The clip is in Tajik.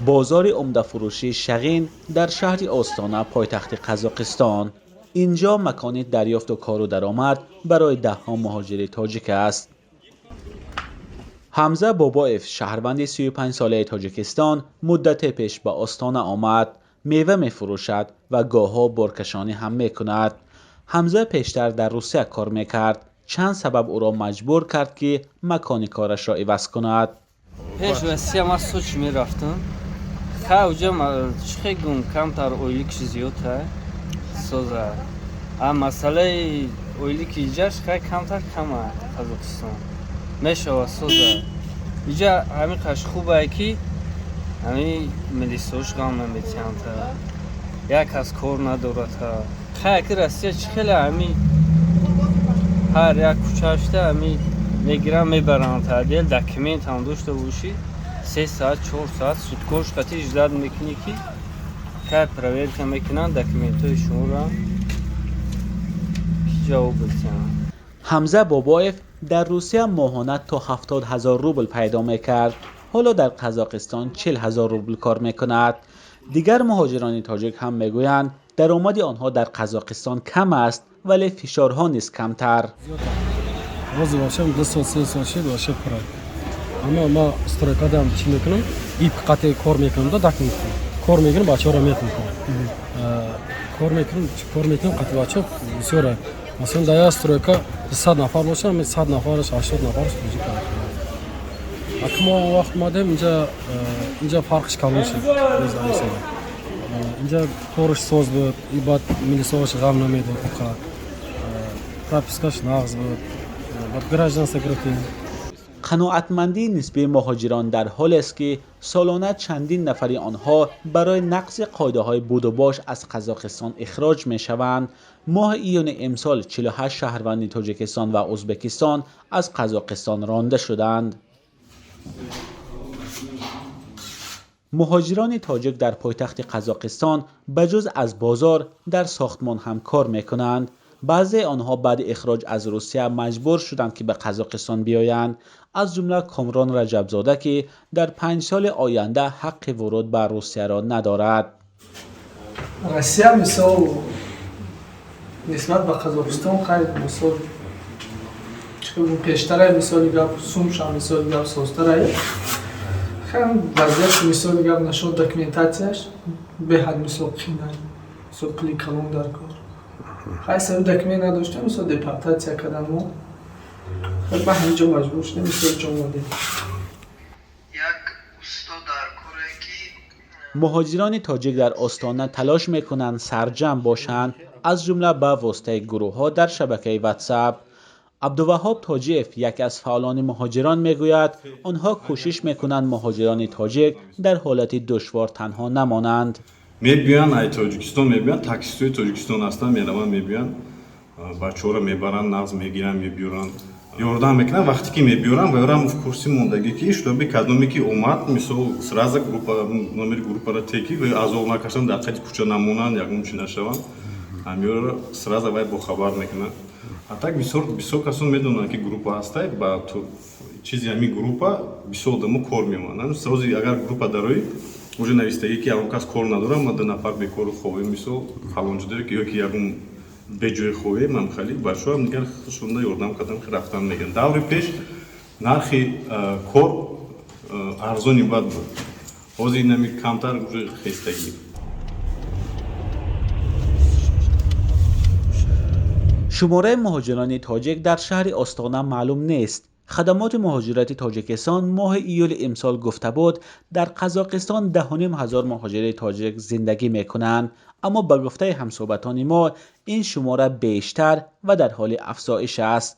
بازار عمده فروشی شغین در شهر آستانه پایتخت قزاقستان. اینجا مکان دریافت و کار و درآمد برای دهها مهاجر تاجیک است. حمزه بابایف شهروند 35 ساله تاجیکستان مدت پیش به آستانه آمد. میوه می فروشد و گاهها بارکشانی هم می کند. حمزه پیشتر در روسیه کار می کرد. چند سبب او را مجبور کرد که مکان کارش را عوض کند. پیش روسیه ما سوچ می رفتم. خواجه چه گون کمتر اویلیک زیاده سوزه. اما مسئله اویلیک ایجاش خیلی کمتر کمه قزاقستان. میشه سوزه. اینجا همین قش خوبه که همین ملیسوش گام میتیانه. یک از کار نداره تا. خیلی روسیه خیلی همین هر یک کوچه‌اشته همین میگیرن میبرن تا دیل دکمنت هم داشته باشی 3 ساعت 4 ساعت سودکش قطعی اجرا میکنی که پرویر میکنن دکمنتای شما را جواب بدن. حمزه بابایف در روسیه ماهانه تا 70,000 روبل پیدا میکرد. حالا در قزاقستان 40,000 روبل کار میکند. دیگر مهاجران تاجیک هم میگویند درآمد آنها در قزاقستان کم است ولی فشارها نیز کمتر. روزی باشم 2 سال 3 سال شد باشه پرای. اما ما استراکادم چی میکنم؟ این قطعه کار میکنم دا دک میکنم. کار میکنم بچه ها را میکنم. کار میکنم قطعه بچه ها بسیاره. مثلا در استراکا 100 نفر باشم 100 نفرش 80 نفرش بودی کنم. اما وقت مادم اینجا فرقش کامل شد. اینجا کارش ساز بود. این بعد میلیساش غم نمیداد. پراپیسکاش ناغز بود. قناعتمندی نسبی مهاجران در حال است که سالانه چندین نفری آنها برای نقض قاعده‌های بود و باش از قزاقستان اخراج می‌شوند. ماه ایون امسال 48 شهروند تاجیکستان و ازبکستان از قزاقستان رانده شدند. مهاجران تاجیک در پایتخت قزاقستان بجز از بازار در ساختمان هم کار می‌کنند. بعضی آنها بعد اخراج از روسیه مجبور شدند که به قزاقستان بیایند، از جمله کامران رجبزاده که در 5 سال آینده حق ورود به روسیه را ندارد. روسیه مثال نسبت به قزاقستان خیلی مثال پیشتره مثال گپ سومش هم مثال گپ سازتره خیلی وضعیت مثال گپ نشون دکمنتاسیش به حد مثال قینه مثال پلی کلون در کار خیلی سبب دکمه نداشته مثلا دپارتاسیا کردن ما خیلی به همینجا مجبور شده مثلا چون ماده یک اوستا در کره که مهاجران تاجیک در آستانه تلاش میکنند سرجم باشند، از جمله به واسطه گروه ها در شبکه واتساپ. عبدالوهاب تاجیف یک از فعالان مهاجران میگوید آنها کوشش میکنند مهاجران تاجیک در حالت دشوار تنها نمانند. میبیان ای تاجیکستان میبیان تاکسیستوی تاجیکستان هستن میروان میبیان بچه‌ها را میبرن نقض میگیرن میبیورن یاردам میکنن وقتی که میبیورن ویرام в курсе мондагӣ ки чтобы кадоме ки омад мисол сразу группа номери группаро теки ва азол накашан дар қади куча намонанд ягон чи нашаванд ҳамёра сразу вай бохабар мекунад а так бисёр касон медонанд ки группа ҳастай ба чизи ҳамин группа бисёр одамо кор мемонанд сразу агар группа дарои уже навистагӣ ки ягон кас кор надорад ма 2 нафар бекору хоҳем мисол фалонҷидаре ки ёки ягон беҷои хоҳем ам хали бачаҳоам дигар шунда ёрдам кардам ки рафтан меган даври пеш нархи кор арзони бад буд ҳозир нами камтар уже хестагӣ. شماره مهاجران تاجیک در شهر آستانه معلوم نیست. خدمات مهاجرت تاجیکستان ماه ایول امسال گفته بود در قزاقستان 10,500 مهاجر تاجیک زندگی میکنند، اما به گفته همصحبتان ما این شماره بیشتر و در حال افزایش است.